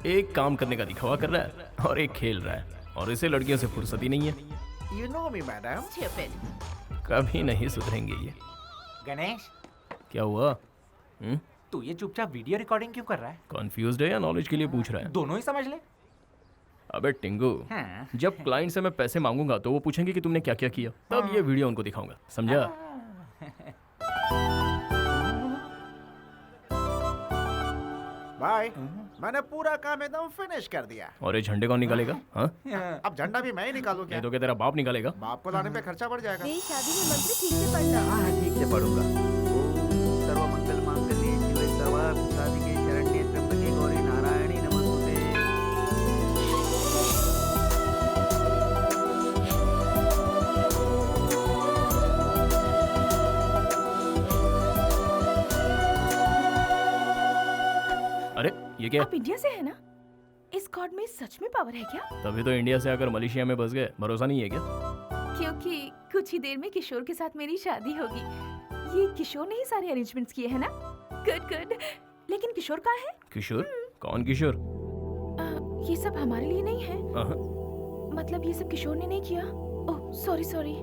एक काम करने का दिखावा कर रहा है और एक खेल रहा है, और इसे लड़कियों से फुर्सत ही नहीं है। You know me, madam. कभी नहीं सुधरेंगे ये। गणेश, क्या हुआ? तू ये चुपचाप वीडियो रिकॉर्डिंग क्यों कर रहा है? कॉन्फ्यूज्ड है या नॉलेज के लिए पूछ रहा है? दोनों ही समझ ले। अबे टिंगू, हाँ। जब क्लाइंट से मैं पैसे मांगूंगा तो वो पूछेंगे कि तुमने क्या क्या किया, तब ये वीडियो उनको दिखाऊंगा, समझा? भाई, मैंने पूरा काम एकदम फिनिश कर दिया। और ये झंडे कौन निकालेगा? हाँ? अब झंडा भी मैं ही निकालू क्या? ये तो क्या तेरा बाप निकालेगा? बाप को लाने पे खर्चा बढ़ जाएगा। मेरी शादी में मंत्र ठीक से पढ़ना। हाँ ठीक से पढ़ूंगा। ओम सर्वमंगल मांगल्ये शिवे सर्वार्थ साधिके शरण्ये त्र्यंबके गौरी नारायणी नमोस्तुते। अरे ये क्या? आप इंडिया से है ना? इस गॉड में सच में पावर है क्या? तभी तो इंडिया से आकर मलेशिया में बस गए, भरोसा नहीं है क्या? क्योंकि कुछ ही देर में किशोर के साथ मेरी शादी होगी। ये किशोर ने ही सारे अरेंजमेंट्स किए हैं ना? Good good. लेकिन किशोर कहाँ है? किशोर? कौन किशोर? ये सब हमारे लिए नहीं है। अहं, मतलब ये सब किशोर ने नहीं किया। Oh sorry sorry.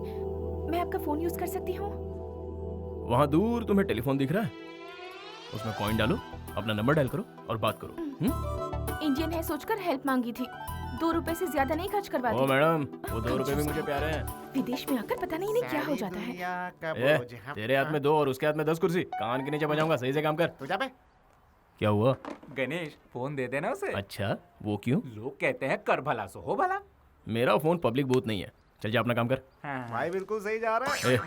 मैं आपका फोन यूज कर सकती हूँ? वहाँ दूर तुम्हें टेलीफोन दिख रहा है, उसमें कॉइन डालो, अपना नंबर डायल करो और बात करो। इंडियन है सोचकर हेल्प मांगी थी। 2 रुपए से ज्यादा नहीं खर्च ओ करवाती। मैडम, वो 2 रुपए भी मुझे प्यारे हैं। विदेश में आकर पता नहीं इन्हें क्या हो जाता है। दुनिया का ए, बोझ हम- तेरे हाथ में 2 और उसके हाथ में 10 कुर्सी, कान के नीचे बजाऊंगा, सही से काम कर। तू जा बे। क्या हुआ? गणेश, फोन दे देना उसे। अच्छा, वो क्यों? लोग कहते हैं कर भला सो हो भला। मेरा फोन पब्लिक बूथ नहीं है, चल जा अपना काम कर। हाँ। भाई बिल्कुल सही जा रहा है। ए,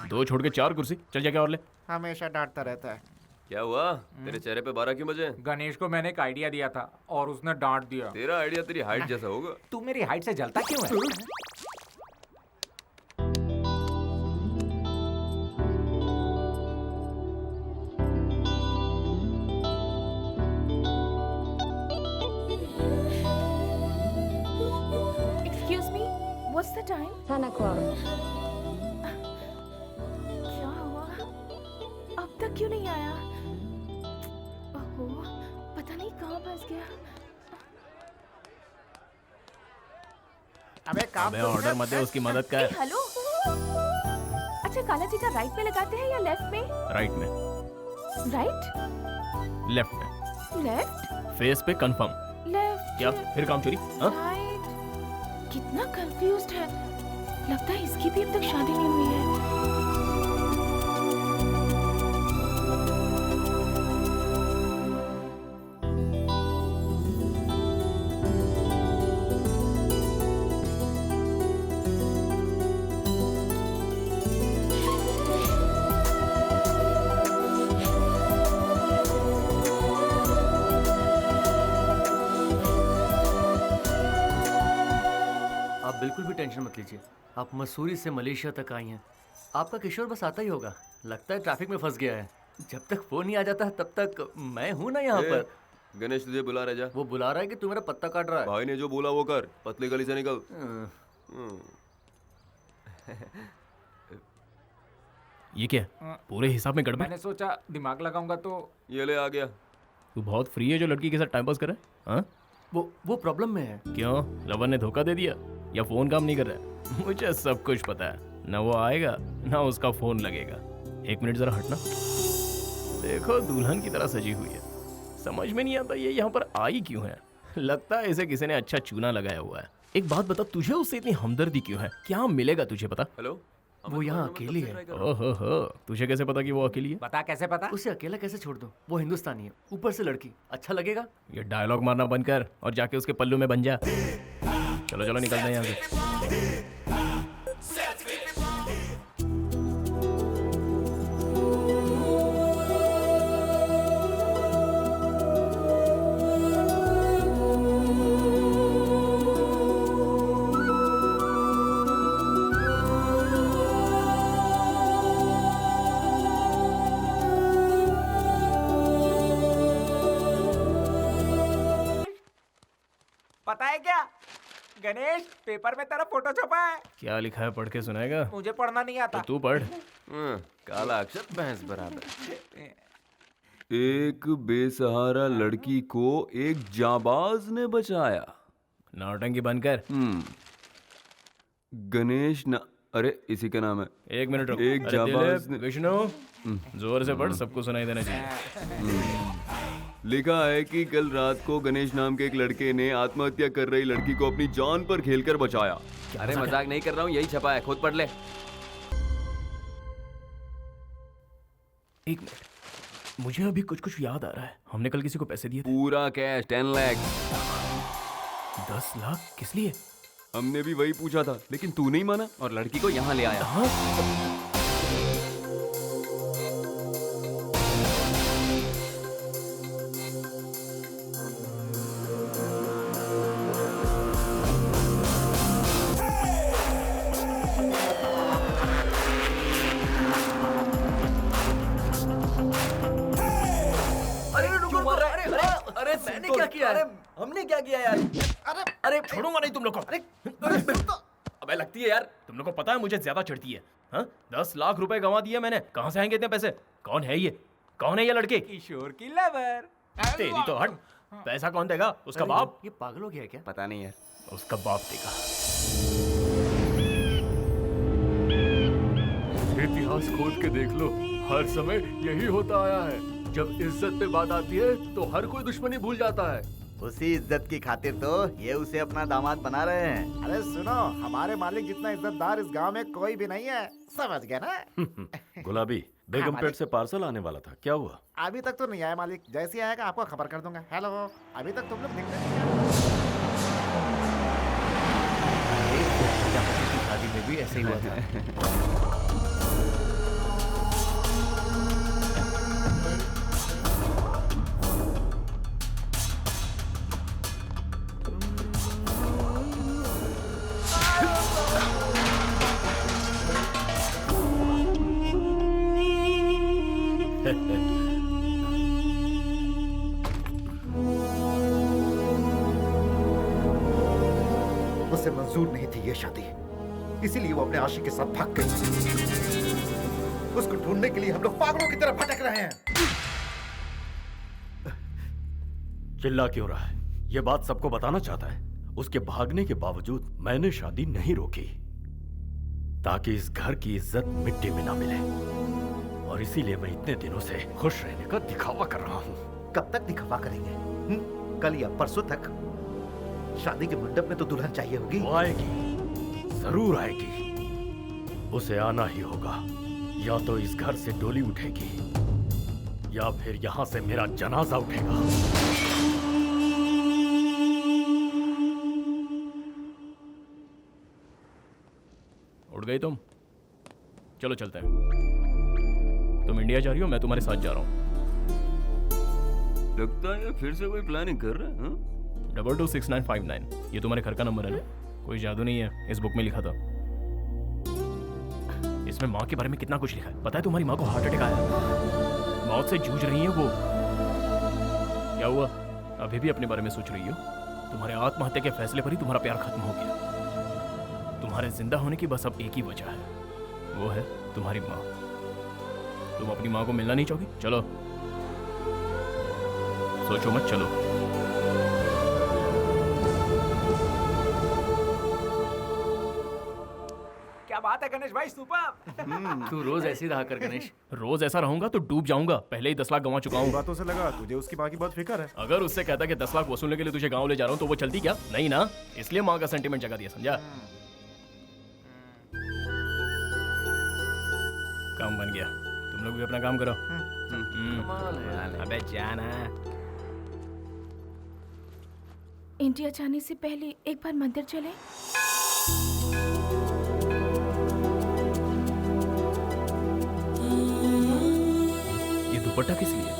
2 छोड़ के 4 कुर्सी, चल जा क्या और ले। हमेशा डांटता रहता है। क्या हुआ? तेरे चेहरे पे 12 क्यों बजे? गणेश को मैंने एक आइडिया दिया था और उसने डांट दिया। तेरा आइडिया तेरी हाइट जैसा होगा। तू मेरी हाइट से जलता क्यों है? Excuse me, what's the time? 10 o'clock. क्या हुआ? अब तक क्यों नहीं आया? ओहो, पता नहीं कहाँ फंस गया। अबे काम अबे तो ऑर्डर कर। मत दे, उसकी मदद कर। हेलो। अच्छा काला टीका राइट में लगाते हैं या लेफ्ट में? राइट में, राइट, लेफ्ट में, लेफ्ट, फेस पे कंफर्म। लेफ्ट। क्या फिर काम चोरी? हाँ? राइट। कितना कंफ्यूज्ड है। लगता है इसकी भी अब तक शादी नहीं हुई है। आप बिल्कुल भी टेंशन मत लीजिए। आप मसूरी से मलेशिया तक आई हैं। आपका किशोर बस आता ही होगा। लगता है ट्रैफिक में फंस गया है। जब तक फोन नहीं आ जाता तब तक मैं हूं ना यहाँ ए, पर। गणेश तुझे बुला रहा है, जा। वो बुला रहा है कि तू मेरा पत्ता काट रहा है। भाई ने जो बोला वो कर, पतली गली से निकल। ये क्या? पूरे हिसाब में गड़बड़। मैंने सोचा दिमाग लगाऊंगा तो। ये ले आ गया। तू बहुत फ्री है जो लड़की के साथ टाइम पास कर रहा है? हाँ? वो प्रॉब्लम में है। क्यों? लवर ने धोखा दे दिया या फोन काम नहीं कर रहा है? मुझे सब कुछ पता है, ना वो आएगा ना उसका फोन लगेगा। 1 मिनट जरा हटना। देखो दुल्हन की तरह सजी हुई है, समझ में नहीं आता ये यहाँ पर आई क्यों है। लगता है इसे किसी ने अच्छा चूना लगाया हुआ है। एक बात बता, तुझे उससे इतनी हमदर्दी क्यों है? क्या मिलेगा तुझे पता? हेलो, वो यहाँ अकेली है। ओहो हो, तुझे कैसे पता कि वो अकेली है? बता कैसे पता? उसे अकेला कैसे छोड़ दूं? वो हिंदुस्तानी है, ऊपर से लड़की। अच्छा लगेगा? ये डायलॉग मारना बंद कर और जाके उसके पल्लू में बन जा। चलो चलो निकलते हैं यहाँ से। पता है क्या गणेश, पेपर में तेरा फोटो छपा है। क्या लिखा है, पढ़ के सुनाएगा? मुझे पढ़ना नहीं आता। तो तू पढ़। काला अक्षर भैंस बराबर। एक बेसहारा लड़की को एक जाबाज ने बचाया। नौटंकी बंद कर। गणेश ना, अरे इसी का नाम है। एक मिनट रुक। एक अरे जाबाज दिलीप, विष्णु जोर से पढ़, सबको सुनाई देना चाहिए। लिखा है कि कल रात को गणेश नाम के एक लड़के ने आत्महत्या कर रही लड़की को अपनी जान पर खेलकर बचाया। अरे मजाक नहीं कर रहा हूँ, यही छपा है, खुद पढ़ ले। एक मिनट, मुझे अभी कुछ कुछ याद आ रहा है। हमने कल किसी को पैसे दिए थे। पूरा कैश 10 लाख। 10 लाख किस लिए? हमने भी वही पूछा था, लेकिन तू नहीं माना और लड़की को यहाँ ले आया। हाँ? अरे मैंने क्या किया है? हमने क्या किया यार? अरे छोड़ूंगा नहीं तुम लोग को। अबे लगती है यार। तुम लोग को पता है मुझे ज्यादा चढ़ती है। हाँ? 10 लाख रुपए गंवा दिए मैंने। कहाँ से आएंगे इतने पैसे? कौन है ये? कौन है ये लड़के? किशोर की लवर। तेरी तो हट। पैसा कौन देगा? उसका बाप? ये पागल हो गया है क्या? पता नहीं यार। उसका बाप देगा। इतिहास खोद के देख लो, हर समय यही होता आया है। जब इज्जत पे बात आती है तो हर कोई दुश्मनी भूल जाता है। उसी इज्जत की खातिर तो ये उसे अपना दामाद बना रहे हैं। अरे सुनो, हमारे मालिक जितना इज्जतदार इस गांव में कोई भी नहीं है, समझ गए ना? गुलाबी, बेगमपेट मालिक। से पार्सल आने वाला था, क्या हुआ? अभी तक तो नहीं आया मालिक, जैसे ही आएगा आपको खबर कर दूंगा। हेलो, अभी तक तुम लोग दिखते नहीं हैं। प्रजापति की शादी में भी ऐसे ही हुआ था। उसे मंजूर नहीं थी ये शादी, इसीलिए वो अपने आशिक के साथ भाग गई। उसको ढूंढने के लिए हम लोग पागलों की तरह भटक रहे हैं। चिल्ला क्यों रहा है? ये बात सबको बताना चाहता है। उसके भागने के बावजूद मैंने शादी नहीं रोकी, ताकि इस घर की इज्जत मिट्टी में ना मिले। और इसीलिए मैं इतने दिनों से खुश रहने का दिखावा कर रहा हूँ। कब तक दिखावा करेंगे? कल या परसों तक? शादी के मंडप में तो दुल्हन चाहिए होगी। वो आएगी, जरूर आएगी। उसे आना ही होगा। या तो इस घर से डोली उठेगी, या फिर यहाँ से मेरा जनाजा उठेगा। उठ गई तुम? चलो चलते हैं। तुम इंडिया जा रही हो, मैं तुम्हारे साथ जा रहा हूँ। लगता है फिर से कोई प्लानिंग कर रहा है। हाँ? 226959, ये तुम्हारे घर का नंबर है ना? कोई जादू नहीं है, इस बुक में लिखा था। इसमें माँ के बारे में कितना कुछ लिखा है। पता है तुम्हारी माँ को हार्ट अटैक आया, मौत से जूझ रही है वो। क्या हुआ? अभी भी अपने बारे में सोच रही हो? तुम्हारे आत्महत्या के फैसले पर ही तुम्हारा प्यार खत्म हो गया। तुम्हारे जिंदा होने की बस अब एक ही वजह है, वो है तुम्हारी माँ। तुम अपनी माँ को मिलना नहीं चाहोगी? चलो, सोचो मत, चलो। क्या बात है गणेश भाई, सुपर। तू रोज ऐसे ही रहा कर गणेश। रोज ऐसा रहूंगा तो डूब जाऊंगा। पहले ही 10 लाख गंवा चुका हूँ। बातों से लगा तुझे उसकी माँ की बहुत फिक्र है। अगर उससे कहता कि 10 लाख वसूलने के लिए तुझे गांव ले जा रहा हूँ तो वो चलती क्या? नहीं ना, इसलिए माँ का सेंटीमेंट जगा दिया, समझा? काम बन गया। तुम लोग भी अपना काम करो। अबे जाना। इंडिया जाने से पहले एक बार मंदिर चले। ये दुपट्टा किस लिए?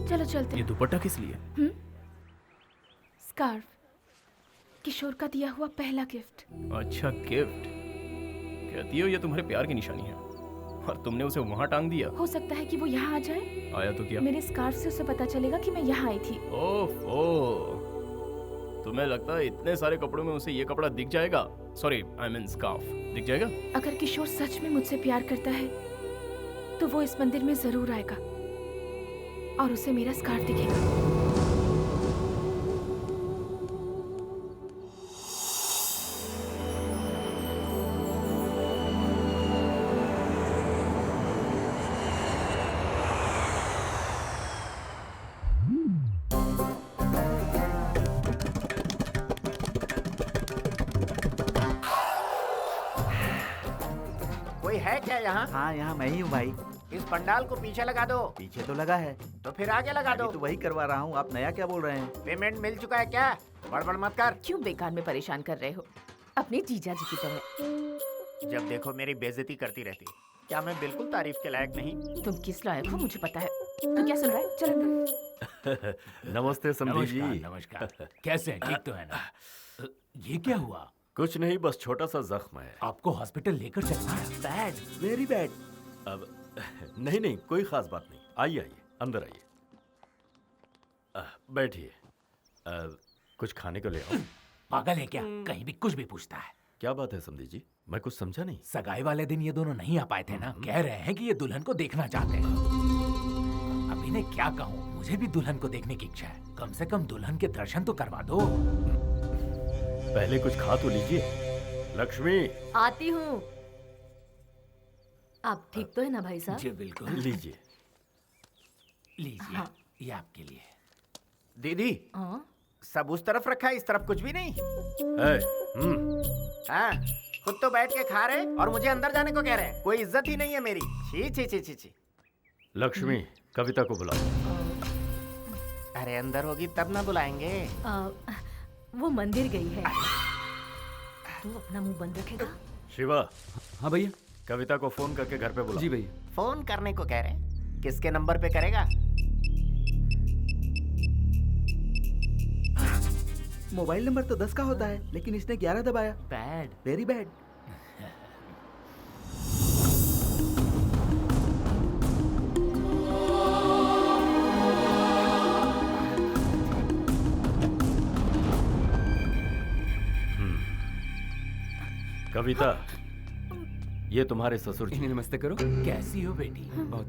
चलो चलते ये हैं। दुपट्टा किस लिए? स्कार्फ, किशोर का दिया हुआ पहला गिफ्ट। अच्छा, गिफ्ट। कहती हो ये तुम्हारे प्यार की निशानी है और तुमने उसे वहां टांग दिया। हो सकता है कि वो यहाँ आ जाए। आया तो क्या? मेरे स्कार्फ से उसे पता चलेगा कि मैं यहाँ आई थी। ओह, तुम्हें लगता है इतने सारे कपड़ों में उसे ये कपड़ा दिख जाएगा? सॉरी, आई मीन स्कार्फ दिख जाएगा? अगर किशोर सच में मुझसे प्यार करता है तो वो इस मंदिर में जरूर आएगा और उसे मेरा स्कार्फ दिखेगा। कोई है क्या यहाँ? हाँ यहाँ मैं ही हूँ भाई। इस पंडाल को पीछे लगा दो। पीछे तो लगा है। तो फिर आगे लगा दो। अभी तो वही करवा रहा हूँ, आप नया क्या बोल रहे हैं? पेमेंट मिल चुका है क्या? बड़बड़ मत कर। क्यों बेकार में परेशान कर रहे हो? अपने जीजा जी की तरह। जब देखो मेरी बेइज्जती करती रहती। क्या मैं बिल्कुल तारीफ के लायक नहीं? तुम किस लायक हो मुझे पता है। तू क्या सुन रहा है? चल अंदर। नमस्ते समधी जी। नमस्कार। कैसे हैं? ठीक तो है ना? ये क्या हुआ? कुछ नहीं, बस छोटा सा जख्म है। आपको हॉस्पिटल लेकर चलना है? Bad, very bad. अब नहीं नहीं, कोई खास बात नहीं। आइए आइए, अंदर आइए। बैठिए। कुछ खाने को ले आओ। पागल है क्या? कहीं भी कुछ भी पूछता है। क्या बात है समधी जी, मैं कुछ समझा नहीं। सगाई वाले दिन ये दोनों नहीं आ पाए थे ना? कह रहे हैं कि ये दुल्हन को देखना चाहते हैं। अब इन्हें क्या कहूँ, मुझे भी दुल्हन को देखने की इच्छा है। कम से कम दुल्हन के दर्शन तो करवा दो। पहले कुछ खा तो लीजिए। लक्ष्मी, आती हूँ। आप ठीक तो है ना भाई साहब? जी बिल्कुल। लीजिए। लीजिए। हाँ। ये आपके लिए। दीदी, हाँ? सब उस तरफ रखा है, इस तरफ कुछ भी नहीं। है, हाँ, खुद तो बैठ के खा रहे और मुझे अंदर जाने को कह रहे हैं। कोई इज्जत ही नहीं है मेरी। छी छी छी छी छी। लक्ष्मी, कविता को बुलाओ। अरे अंदर होगी तब ना बुलाएंगे। वो मंदिर गई है। तू अपना मुंह बंद रखेगा? शिवा, हाँ भैया। कविता को फोन करके घर पे बुलाओ। जी भैया। फोन करने को कह रहे हैं। किसके नंबर पे करेगा? मोबाइल नंबर तो 10 का होता है, लेकिन इसने 11 दबाया। बैड। Very bad. कविता, ये तुम्हारे ससुर जी। इन्हें नमस्ते करो। कैसी हो बेटी? बहुत